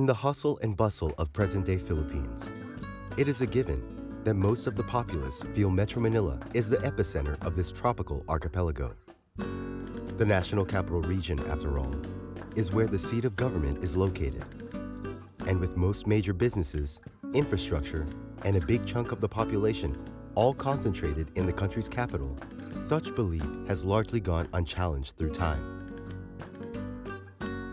In the hustle and bustle of present-day Philippines, it is a given that most of the populace feel Metro Manila is the epicenter of this tropical archipelago. The National Capital Region, after all, is where the seat of government is located. And with most major businesses, infrastructure, and a big chunk of the population all concentrated in the country's capital, such belief has largely gone unchallenged through time.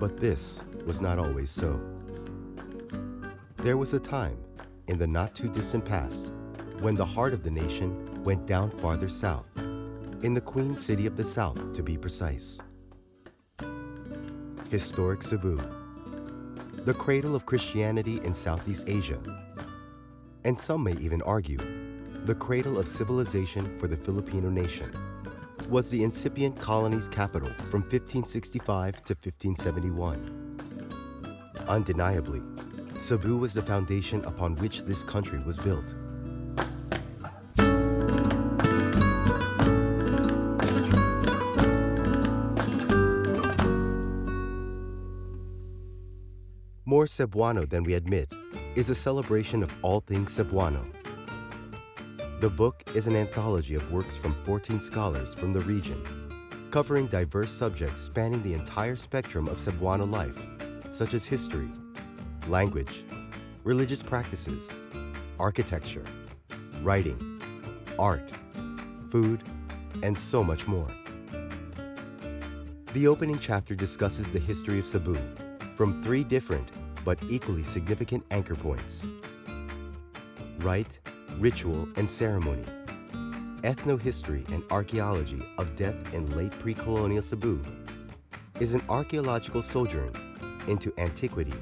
But this was not always so. There was a time, in the not-too-distant past, when the heart of the nation went down farther south, in the Queen City of the South, to be precise. Historic Cebu, the cradle of Christianity in Southeast Asia, and some may even argue, the cradle of civilization for the Filipino nation, was the incipient colony's capital from 1565 to 1571. Undeniably, Cebu was the foundation upon which this country was built. More Cebuano Than We Admit is a celebration of all things Cebuano. The book is an anthology of works from 14 scholars from the region, covering diverse subjects spanning the entire spectrum of Cebuano life, such as history, language, religious practices, architecture, writing, art, food, and so much more. The opening chapter discusses the history of Cebu from 3 different but equally significant anchor points: rite, ritual, and ceremony, ethnohistory and archaeology of death in late pre-colonial Cebu, is an archaeological sojourn into antiquity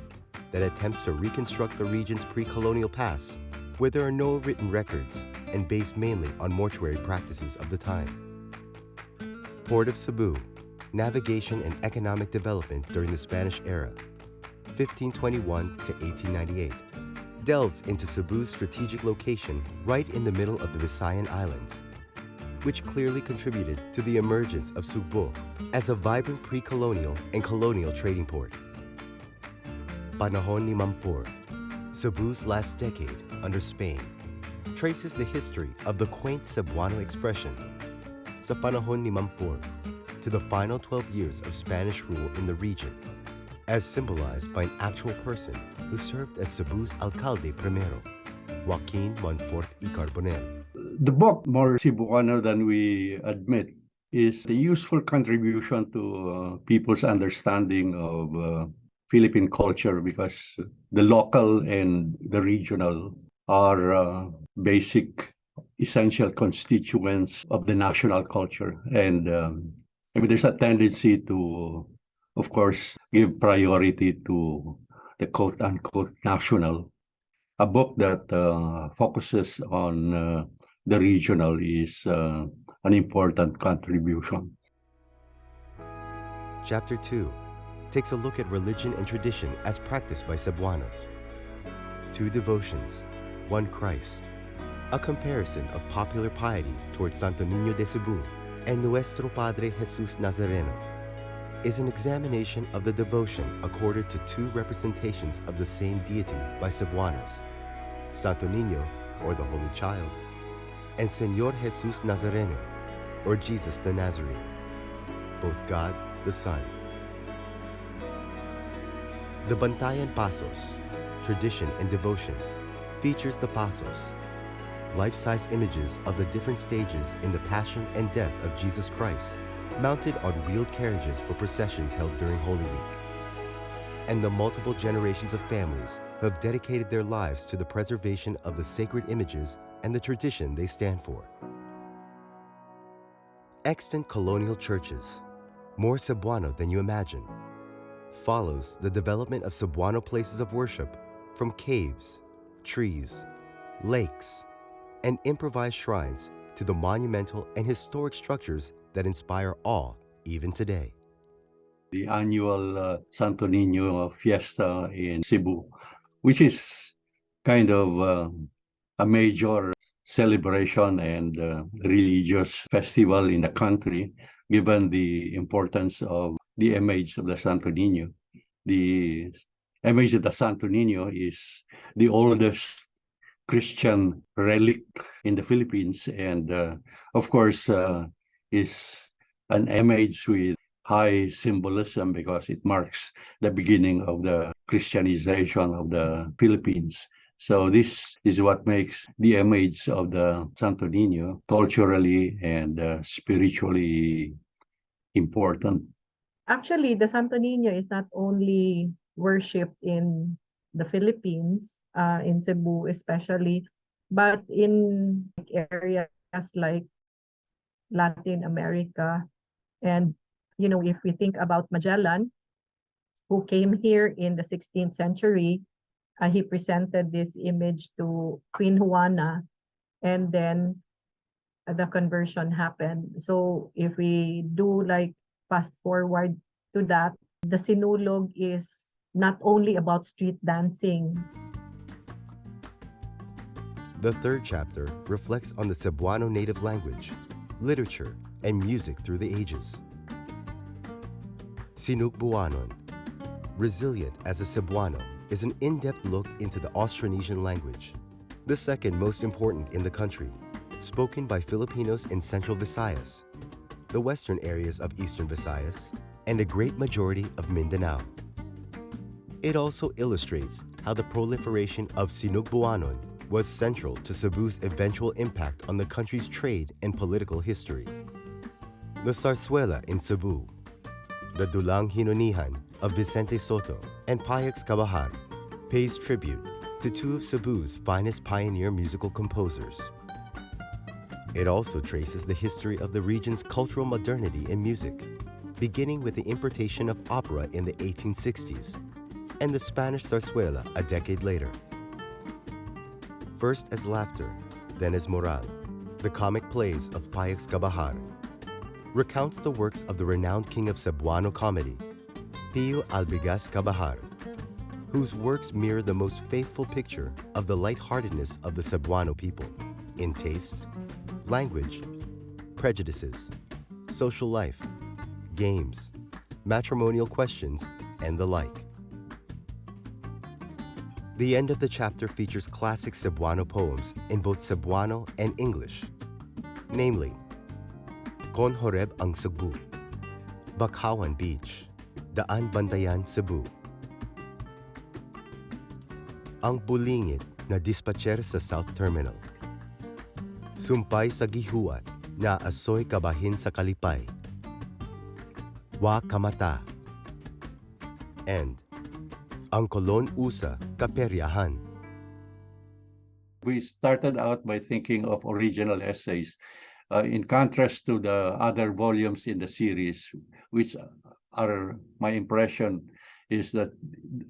that attempts to reconstruct the region's pre-colonial past, where there are no written records and based mainly on mortuary practices of the time. Port of Cebu, navigation and economic development during the Spanish era, 1521 to 1898, delves into Cebu's strategic location right in the middle of the Visayan Islands, which clearly contributed to the emergence of Cebu as a vibrant pre-colonial and colonial trading port. Panahon ni Mampur, Cebu's last decade under Spain, traces the history of the quaint Cebuano expression, sa panahon ni Mampur, to the final 12 years of Spanish rule in the region, as symbolized by an actual person who served as Cebu's alcalde primero, Joaquin Monfort y Carbonell. The book, More Cebuano Than We Admit, is a useful contribution to people's understanding of Philippine culture, because the local and the regional are basic, essential constituents of the national culture. And there's a tendency to, of course, give priority to the quote-unquote national. A book that focuses on the regional is an important contribution. Chapter 2 takes a look at religion and tradition as practiced by Cebuanos. 2 devotions, 1 Christ, a comparison of popular piety towards Santo Niño de Cebu and Nuestro Padre Jesus Nazareno, is an examination of the devotion accorded to 2 representations of the same deity by Cebuanos, Santo Niño, or the Holy Child, and Señor Jesus Nazareno, or Jesus the Nazarene, both God the Son. The Bantayan Pasos, Tradition and Devotion, features the Pasos, life-size images of the different stages in the Passion and Death of Jesus Christ, mounted on wheeled carriages for processions held during Holy Week, and the multiple generations of families who have dedicated their lives to the preservation of the sacred images and the tradition they stand for. Extant colonial churches, More Cebuano Than You Imagine, follows the development of Cebuano places of worship from caves, trees, lakes, and improvised shrines to the monumental and historic structures that inspire awe even today. The annual Santo Niño Fiesta in Cebu, which is kind of a major celebration and religious festival in the country, given the importance of the image of the Santo Niño. The image of the Santo Niño is the oldest Christian relic in the Philippines, and of course is an image with high symbolism because it marks the beginning of the Christianization of the Philippines. So this is what makes the image of the Santo Niño culturally and spiritually important. Actually, the Santo Niño is not only worshipped in the Philippines, in Cebu especially, but in areas like Latin America. And, if we think about Magellan, who came here in the 16th century, he presented this image to Queen Juana, and then the conversion happened. So if we do like fast forward to that, the Sinulog is not only about street dancing. The third chapter reflects on the Cebuano native language, literature, and music through the ages. Sinugbuanon, Resilient as a Cebuano, is an in-depth look into the Austronesian language, the second most important in the country, spoken by Filipinos in Central Visayas, the western areas of Eastern Visayas, and a great majority of Mindanao. It also illustrates how the proliferation of Sinugbuanon was central to Cebu's eventual impact on the country's trade and political history. The Zarzuela in Cebu, the Dulang Hinonihan of Vicente Soto and Payax Cabahar, pays tribute to two of Cebu's finest pioneer musical composers. It also traces the history of the region's cultural modernity in music, beginning with the importation of opera in the 1860s and the Spanish zarzuela a decade later. First as laughter, then as moral, the comic plays of Payax Cabahar recounts the works of the renowned king of Cebuano comedy, Pio Albigas Cabahar, whose works mirror the most faithful picture of the lightheartedness of the Cebuano people in taste, language, prejudices, social life, games, matrimonial questions, and the like. The end of the chapter features classic Cebuano poems in both Cebuano and English, namely, Kon Horeb ang Cebu, Bakawan Beach, Daan Bantayan Cebu, Ang Bulingit na Dispatcher sa South Terminal, Sumpay sa Gihuat na Asoy Kabahin sa Kalipay, Wa Kamata, and Ang Kolon Usa Kaperyahan. We started out by thinking of original essays, in contrast to the other volumes in the series, which are, my impression is that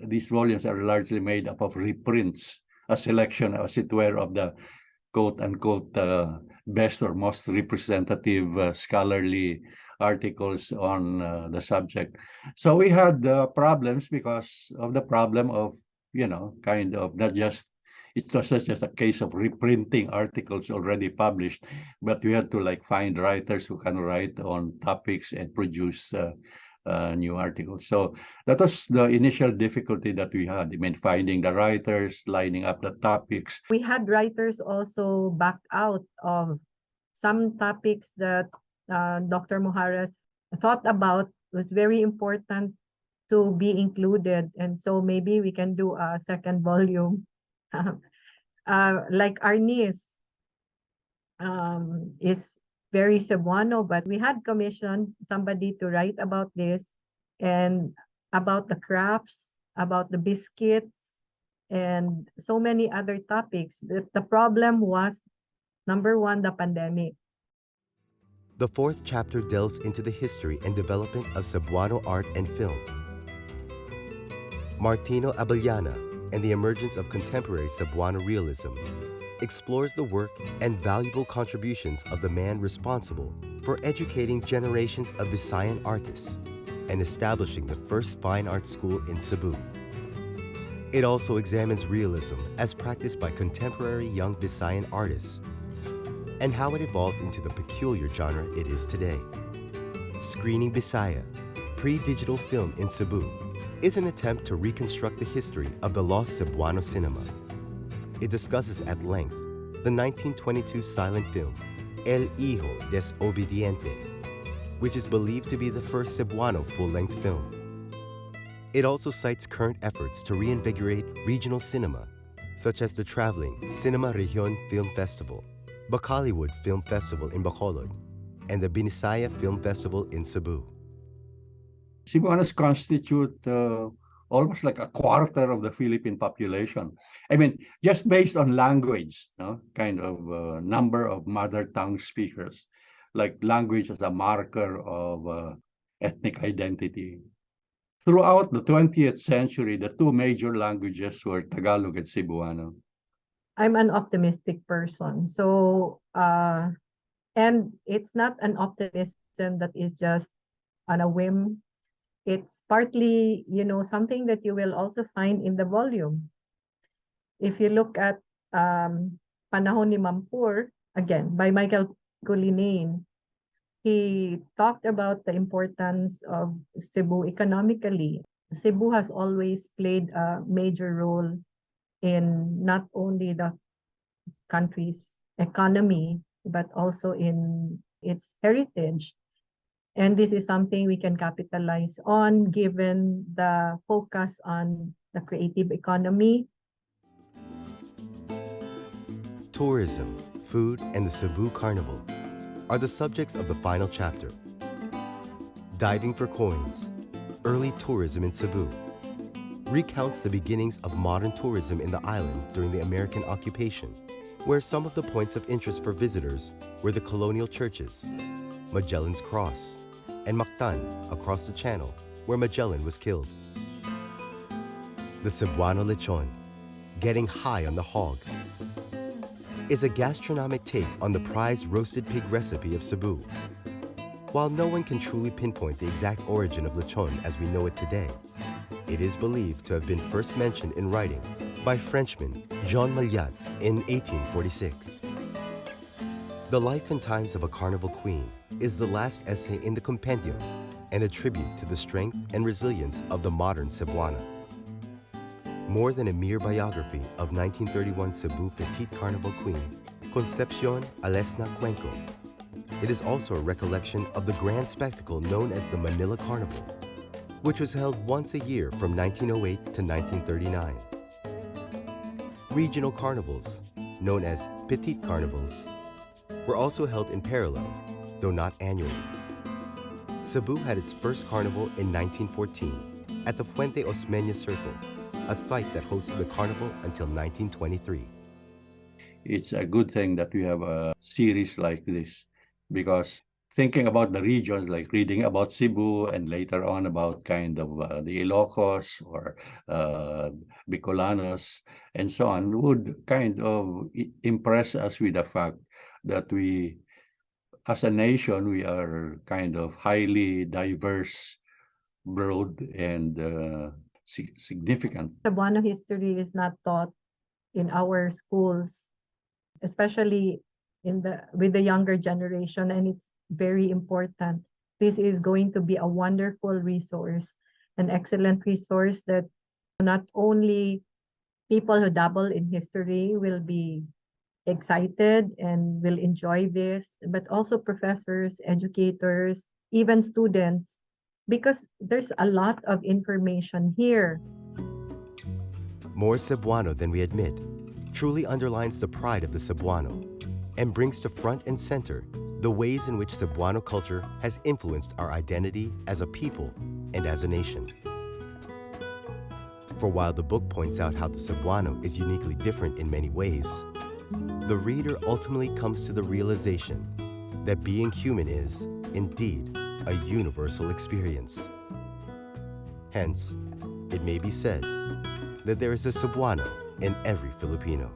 these volumes are largely made up of reprints, a selection, as it were, of the quote-unquote best or most representative scholarly articles on the subject. So we had problems because of the problem of, kind of not just, it's not just a case of reprinting articles already published, but we had to find writers who can write on topics and produce new articles. So that was the initial difficulty that we had. Finding the writers, lining up the topics. We had writers also back out of some topics that Dr. Mojares thought about was very important to be included. And so maybe we can do a second volume. Like our niece is very Cebuano, but we had commissioned somebody to write about this and about the crafts, about the biscuits, and so many other topics. The problem was, number one, the pandemic. The fourth chapter delves into the history and development of Cebuano art and film. Martino Abellana and the emergence of contemporary Cebuano realism explores the work and valuable contributions of the man responsible for educating generations of Visayan artists and establishing the first fine art school in Cebu. It also examines realism as practiced by contemporary young Visayan artists and how it evolved into the peculiar genre it is today. Screening Visaya, pre-digital film in Cebu, is an attempt to reconstruct the history of the lost Cebuano cinema. It discusses at length the 1922 silent film El Hijo Desobediente, which is believed to be the first Cebuano full-length film. It also cites current efforts to reinvigorate regional cinema, such as the traveling Cinema Region Film Festival, Bacolod Film Festival in Bacolod, and the Binisaya Film Festival in Cebu. Cebuanos constitute almost like a quarter of the Philippine population. I mean, just based on language, no? Kind of number of mother tongue speakers, like language as a marker of ethnic identity. Throughout the 20th century, the two major languages were Tagalog and Cebuano. I'm an optimistic person. So, and it's not an optimism that is just on a whim. It's partly, something that you will also find in the volume. If you look at Panahon ni Mampur, again, by Michael Cullinane, he talked about the importance of Cebu economically. Cebu has always played a major role in not only the country's economy, but also in its heritage. And this is something we can capitalize on given the focus on the creative economy. Tourism, food, and the Cebu Carnival are the subjects of the final chapter. Diving for Coins, Early Tourism in Cebu, recounts the beginnings of modern tourism in the island during the American occupation, where some of the points of interest for visitors were the colonial churches, Magellan's Cross, and Mactan across the channel, where Magellan was killed. The Cebuano Lechon, Getting High on the Hog, is a gastronomic take on the prized roasted pig recipe of Cebu. While no one can truly pinpoint the exact origin of lechon as we know it today, it is believed to have been first mentioned in writing by Frenchman Jean Maillat in 1846. The Life and Times of a Carnival Queen is the last essay in the compendium and a tribute to the strength and resilience of the modern Cebuana. More than a mere biography of 1931 Cebu Petite Carnival Queen, Concepcion Alesna Cuenco, it is also a recollection of the grand spectacle known as the Manila Carnival, which was held once a year from 1908 to 1939. Regional carnivals, known as Petite Carnivals, were also held in parallel, though not annually. Cebu had its first carnival in 1914 at the Fuente Osmeña Circle, a site that hosted the carnival until 1923. It's a good thing that we have a series like this, because thinking about the regions, like reading about Cebu and later on about kind of the Ilocos or Bicolanos and so on, would kind of impress us with the fact that we, as a nation, we are kind of highly diverse, broad, and significant. Cebuano history is not taught in our schools, especially with the younger generation, and it's very important. This is going to be a wonderful resource, an excellent resource that not only people who dabble in history will be excited and will enjoy this, but also professors, educators, even students, because there's a lot of information here. More Cebuano Than We Admit truly underlines the pride of the Cebuano and brings to front and center the ways in which Cebuano culture has influenced our identity as a people and as a nation. For while the book points out how the Cebuano is uniquely different in many ways, the reader ultimately comes to the realization that being human is, indeed, a universal experience. Hence, it may be said that there is a Cebuano in every Filipino.